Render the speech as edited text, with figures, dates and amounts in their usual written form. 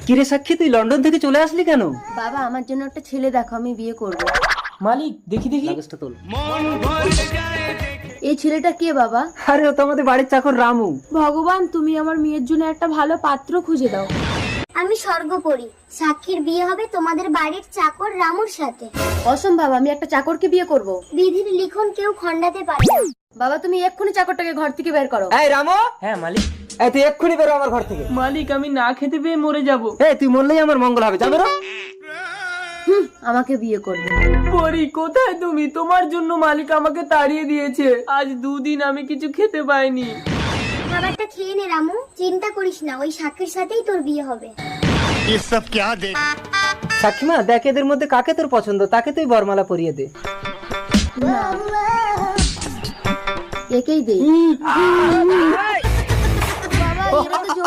কিরে সাক্ষী, তুই লন্ডন থেকে চলে আসলি কেন? বাবা আমার জন্য একটা ছেলে দেখো, আমি বিয়ে করব। মালিক দেখি দেখি। লাগেজটা তোল। এই ছেলেটা কে বাবা? আরে ও তো আমাদের বাড়ির চাকর রামু। ভগবান, তুমি আমার মেয়ের জন্য একটা ভালো পাত্র খুঁজে দাও। আমি স্বর্গ করি, সাক্ষীর বিয়ে হবে তোমাদের বাড়ির চাকর রামুর সাথে। অসম্ভব, আমি একটা চাকরকে বিয়ে করব। বিধির লিখন কেউ খণ্ডাতে পারে না। বাবা তুমি এক্ষুনি চাকরটাকে ঘর থেকে বের করো। এই রামু, হ্যাঁ মালিক। এই তুই এক্ষুনি বেরো আমার ঘর থেকে। মালিক আমি না খেতে পেয়ে মরে যাব। এই তুই মরলেই আমার মঙ্গল হবে, যা বেরো। আমাকে বিয়ে করবে। পরি কোথায় তুমি? তোমার জন্য মালিক আমাকে তাড়িয়ে দিয়েছে। আজ 2 দিন আমি কিছু খেতে পাইনি। খাবারটা খেয়ে নে রামু, চিন্তা করিস না, ওই সাক্ষীর সাথেই তোর বিয়ে হবে। ये सब क्या देख সাক্ষী মা, দেখ এদের মধ্যে কাকে তোর পছন্দ, তাকে তুই বরমালা পরিয়ে দে। একেই দেই। বাবা, এরা তো